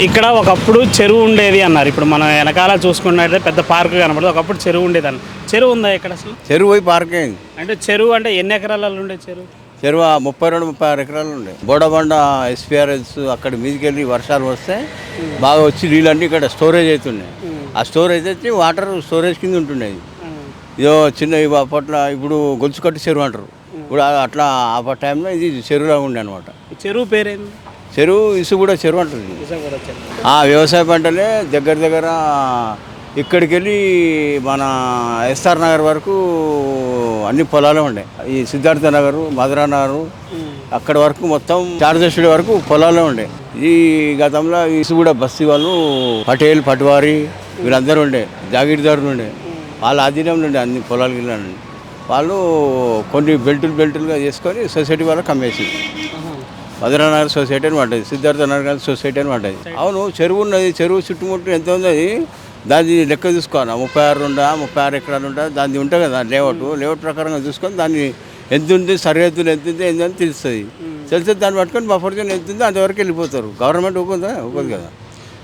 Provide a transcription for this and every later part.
ఇక్కడ ఒకప్పుడు చెరువు ఉండేది అన్నారు. ఇప్పుడు మనం వెనకాల చూసుకున్నట్లయితే పెద్ద పార్క్ కనబడుతుంది. ఒకప్పుడు చెరువు ఉండేది అన్న. చెరువు ఉందా ఇక్కడ అసలు? చెరువు పోయి పార్క్ అయింది. అంటే చెరువు అంటే ఎన్ని ఎకరాలలో ఉండే చెరువు? చెరువు 32-36 ఎకరాలు ఉండే. బోడబండ ఎస్పీఆర్ఎస్ అక్కడ మీదకి వెళ్ళి వర్షాలు వస్తే బాగా వచ్చి నీళ్ళన్నీ ఇక్కడ స్టోరేజ్ అవుతున్నాయి. ఆ స్టోరేజ్ వచ్చి వాటర్ స్టోరేజ్ కింద ఉంటుండేది. ఇదో చిన్న అప్పట్లో ఇప్పుడు గొలుసుకట్టు చెరువు అంటారు. ఇప్పుడు అట్లా ఆ టైంలో ఇది చెరువులా ఉండే అనమాట. చెరువు పేరేంది? చెరువు ఇసుగూడ చెరువు అంటుంది. వ్యవసాయ పంటలే దగ్గర ఇక్కడికి వెళ్ళి మన ఎస్ఆర్ నగర్ వరకు అన్ని పొలాలే ఉండే. ఈ సిద్ధార్థ నగరు, మధురా నగరు అక్కడ వరకు మొత్తం చార్జెస్డ్ వరకు పొలాలే ఉండే. ఈ గతంలో ఇసుగూడ బస్తీ వాళ్ళు పటేల్, పట్వారి వీళ్ళందరూ ఉండే, జాగీర్దారులు ఉండే. వాళ్ళ ఆధీనంలో ఉండే అన్ని పొలాలు గిల్లండి. వాళ్ళు కొన్ని బెల్టులుగా చేసుకొని సొసైటీ వాళ్ళకి అమ్మేసింది. మధురా నగర్ సొసైటీ అని పడ్డది, సిద్ధార్థ నగర్ సొసైటీ అని పడ్డది. అవును, చెరువు ఉన్నది. చెరువు చుట్టుముట్టు ఎంత ఉంది దాన్ని లెక్క చూసుకోవాలి. 36 ఎకరాలు ఉంటుంది. దాన్ని ఉంటుంది కదా లేఅవుట్ ప్రకారంగా చూసుకొని దాన్ని ఎంత ఉంది, సరిహద్దులు ఎంత ఉంది ఏంటని తెలుస్తుంది. తెలిస్తే దాన్ని పట్టుకొని బఫర్ జోన్ ఎంత ఉందో అంతవరకు వెళ్ళిపోతారు. గవర్నమెంట్ ఒప్పుకోదు కదా.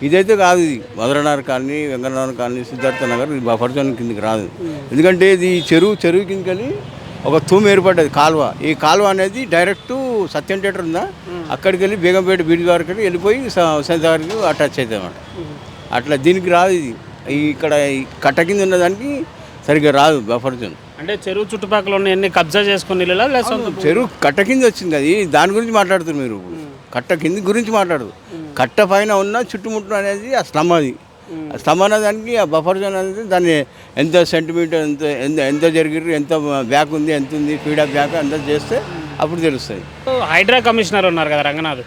ఇదైతే కాదు. ఇది మధురా నగర్ కాలనీ, వెంకటనగర్ కాలనీ, సిద్ధార్థ నగర్ ఇది బఫర్ జోన్ కిందకి రాదు. ఎందుకంటే ఇది చెరువు కిందకి వెళ్ళి ఒక తూము ఏర్పడ్డది, కాలువ. ఈ కాలువ అనేది డైరెక్ట్ సత్యం థియేటర్ ఉందా అక్కడికి వెళ్ళి బేగంపేట బీచ్ వరకు వెళ్ళిపోయి సెంతవరకు అటాచ్ అవుతుంది అన్నమాట. అట్లా దీనికి రాదు. ఇది ఇక్కడ కట్ట కింద ఉన్నదానికి సరిగ్గా రాదు బఫర్ జోన్. అంటే చెరువు చుట్టుపక్కల ఉన్న ఎన్ని కబ్జా చేసుకుని చెరువు కట్ట కింద వచ్చింది. అది దాని గురించి మాట్లాడుతున్నారు మీరు. కట్ట కింద గురించి మాట్లాడదు. కట్ట పైన ఉన్న చుట్టుముట్టు అనేది ఆ స్లమ్. అది ఆ స్లమ్ అనేదానికి ఆ బఫర్ జోన్ అనేది దాన్ని ఎంత సెంటీమీటర్ ఎంత జరిగిర్రు, ఎంత బ్యాక్ ఉంది, ఎంత ఉంది ఫీడప్ బ్యాక్ అంత చేస్తే అప్పుడు తెలుస్తుంది. హైడ్రా కమిషనర్ ఉన్నారు కదా రంగనాథ్,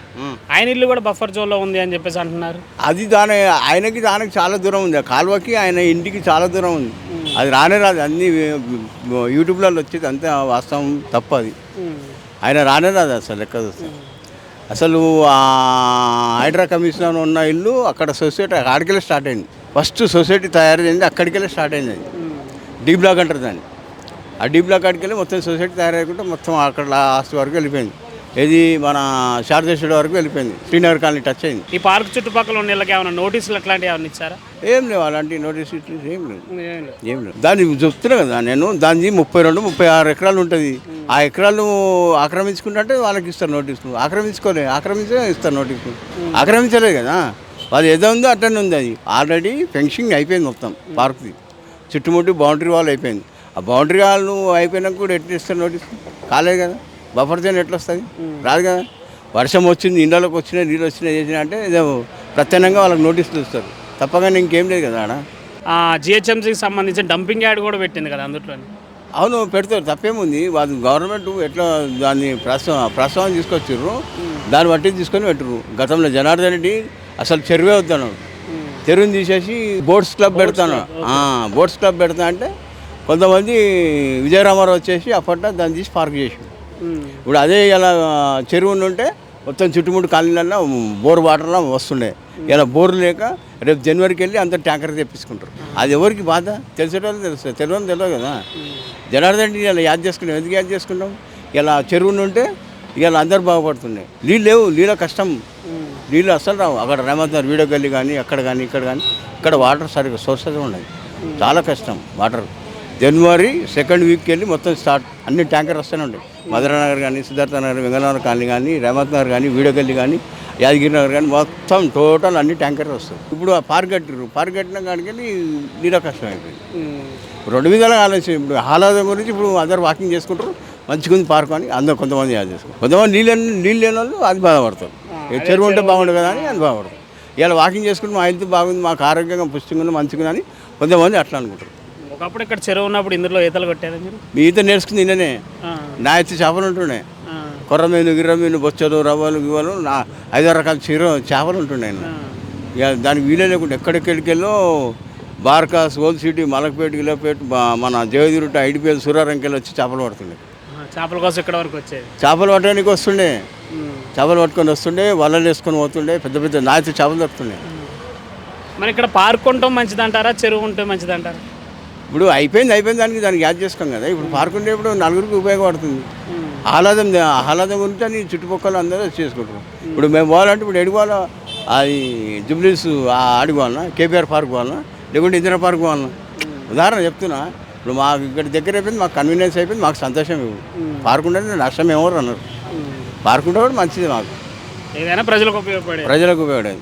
ఆయన ఇల్లు కూడా బఫర్ జోన్లో ఉంది అని చెప్పేసి అంటున్నారు. అది దానికి చాలా దూరం ఉంది. ఆ కాలువకి ఆయన ఇంటికి చాలా దూరం ఉంది. అది రాదు. అన్ని యూట్యూబ్లలో వచ్చేది అంతే వాస్తవం తప్ప. అది ఆయన రాదు అసలు లెక్క చూస్తే. అసలు హైడ్రా కమిషనర్ ఉన్న ఇల్లు అక్కడ సొసైటీ అక్కడికెళ్ళి స్టార్ట్ అయింది. ఫస్ట్ సొసైటీ తయారు చేయింది అక్కడికెళ్ళి స్టార్ట్ అయింది. అది డీ బ్లాక్ అంటారు దాన్ని. ఆ డీ బ్లాక్ అక్కడికెళ్ళి మొత్తం సొసైటీ తయారయ్యకుంటే మొత్తం అక్కడ లాస్ట్ వరకు వెళ్ళిపోయింది. ఇది మన శారదేశ్వరి వరకు వెళ్ళిపోయింది. శ్రీనగర్ కాలనీ టచ్ అయింది. ఈ పార్క్ చుట్టుపక్కల ఉన్న ఇళ్ళకి ఏమైనా నోటీసులు అట్లాంటివి ఏమైనా ఇచ్చారా? ఏం లేవు అలాంటి నోటీసులు ఏం లేవు. దాన్ని చెప్తున్నా కదా నేను. దాన్ని 32-36 ఎకరాలు ఉంటుంది. ఆ ఎకరాలు ఆక్రమించుకుంటే వాళ్ళకి ఇస్తారు నోటీసులు. ఆక్రమించే ఇస్తారు నోటీసులు. ఆక్రమించలేదు కదా, వాళ్ళు ఏదో ఉందో అట్లనే ఉంది. అది ఆల్రెడీ ఫెన్సింగ్ అయిపోయింది మొత్తం పార్క్ది. చుట్టుముట్టు బౌండరీ వాల్ అయిపోయింది. ఆ బౌండరీ వాల్ అయిపోయినాక కూడా ఎట్లా ఇస్తారు నోటీసులు? కాలేదు కదా. బఫర్ జోన్ ఎట్లా వస్తుంది? రాదు కదా. వర్షం వచ్చింది, ఇండ్లలోకి వచ్చినాయి, నీళ్ళు వచ్చినాయి చేసినా అంటే ఏదో ప్రత్యేకంగా వాళ్ళకి నోటీసులు ఇస్తారు. తప్పగానే ఇంకేం లేదు కదా ఆడ. జిహెచ్ఎంసీకి సంబంధించిన డంపింగ్ యార్డ్ కూడా పెట్టింది కదా అందులో. అవును, పెడతారు. తప్పేముంది. వాళ్ళు గవర్నమెంట్ ఎట్లా దాన్ని ప్రస్తావన తీసుకొచ్చారు, దాన్ని బట్టి తీసుకొని పెట్టరు. గతంలో జనార్దన్ రెడ్డి అసలు చెరువే వద్దన్నాడు. చెరువుని తీసేసి బోట్స్ క్లబ్ పెడతాను. బోట్స్ క్లబ్ పెడతా అంటే కొంతమంది విజయరామారావు వచ్చేసి అప్పట్లో దాన్ని తీసి పార్క్ చేసి ఇప్పుడు అదే ఇలా చెరువు ఉంటే మొత్తం చుట్టుముట్టు కాలనీలన్నా బోర్ వాటర్లో వస్తుండే. ఇలా బోర్ లేక రేపు జనవరికి వెళ్ళి అంత ట్యాంకర్ తెప్పించుకుంటారు. అది ఎవరికి బాధ? తెలిసేటోళ్ళు తెలుస్తుంది, తెలియదు కదా. జనార్దన్ ఇలా యాద్ చేసుకున్నాం. ఎందుకు యాద్ చేసుకుంటాం? ఇలా చెరువు ఉంటే ఇలా అందరు బాగుపడుతుండే. నీళ్ళు లేవు, నీళ్ళ కష్టం. నీళ్ళు అస్సలు రావు. అక్కడ రేమంత్ వీడియోకి వెళ్ళి కానీ అక్కడ కానీ ఇక్కడ వాటర్ సరిగ్గా సోర్సెస్ ఉన్నాయి. చాలా కష్టం వాటర్. జనవరి 2nd వీక్కి వెళ్ళి మొత్తం స్టార్ట్. అన్ని ట్యాంకర్ వస్తూనే ఉంటాయి. మధురా నగర్ కానీ, సిద్ధార్థ నగర్, వెంకటనగర్ కాలనీ కానీ, రేవంత్ నగర్ కానీ, వీడియోకెళ్ళి కానీ, యాదగిరి నగర్ కానీ మొత్తం టోటల్ అన్ని ట్యాంకర్ వస్తాయి. ఇప్పుడు ఆ పార్క్ కట్టిన కాడికి వెళ్ళి నీళ్ళ కష్టం అయిపోయింది. 2 విధాలుగా ఆలోచన. ఇప్పుడు ఆహ్లాదం గురించి ఇప్పుడు అందరు వాకింగ్ చేసుకుంటారు, మంచిగా ఉంది పార్క్ అని అందరూ కొంతమంది యాద్ చేసుకుంటారు. కొంతమంది నీళ్ళు లేని వాళ్ళు అది బాధపడతారు. చెరువు ఉంటే బాగుండు కదా అని అది బాధపడతారు. ఇలా వాకింగ్ చేసుకుంటే మా హెల్త్ బాగుంది, మాకు ఆరోగ్యంగా పుష్టిగా ఉంది, మంచిగా అని కొంతమంది అట్లా అనుకుంటారు. ఒకప్పుడు ఇక్కడ చెరువు ఉన్నప్పుడు ఇందులో ఈతలు కొట్టారు మీరు? మీ ఈత నేర్చుకుంది నిన్ననే. నా ఎత్తి చేపలు ఉంటుండే. కొర్రమీను, గిర్రమీను, బొచ్చలు, రవ్వలు, గివ్వలు 5-6 రకాల చేపలు ఉంటుండే. ఇక దానికి వీలే లేకుండా ఎక్కడెక్కడికెళ్ళో బార్కాస్, ఓల్డ్ సిటీ, మలక్పేట, గిలపేట, మన జయదిరుట, ఐడిపిఎల్, సూరారంకెళ్ళి వచ్చి చేపలు పడుతుండే. చేపల కోసం ఇక్కడ వరకు వచ్చేది. చేపలు పట్టడానికి వస్తుండే. చేపలు పట్టుకొని వస్తుండే, వలలు వేసుకొని పోతుండే. పెద్ద పెద్ద నా ఎత్తి చేపలు దొరుకుతుండే. మరి ఇక్కడ పార్క్ ఉండటం మంచిదంటారా, చెరువు ఉంటే మంచిదంటారా? ఇప్పుడు అయిపోయింది దానికి యాద్ చేసుకోం కదా. ఇప్పుడు పార్క్ ఉంటే ఇప్పుడు నలుగురికి ఉపయోగపడుతుంది. ఆహ్లాదం గురించి అని చుట్టుపక్కల అందరూ చేసుకుంటారు. ఇప్పుడు మేము పోవాలంటే ఇప్పుడు ఎడుకోవాలో అది జూబ్లీస్ ఆడికి పోవాలన్నా, కేబీఆర్ పార్క్ పోవాలన్నా, లేకుంటే ఇందిరా పార్క్ పోవాలన్నా. ఉదాహరణ చెప్తున్నా, ఇప్పుడు మాకు ఇక్కడ దగ్గర అయిపోయింది, మాకు కన్వీనియన్స్ అయిపోయింది, మాకు సంతోషం ఇవ్వు. పార్క్ ఉంటే నష్టం ఏమో అన్నారు. పార్క్ ఉంటే కూడా మంచిది, మాకు ఏదైనా ప్రజలకు ఉపయోగపడేది. ప్రజలకు ఉపయోగపడేది.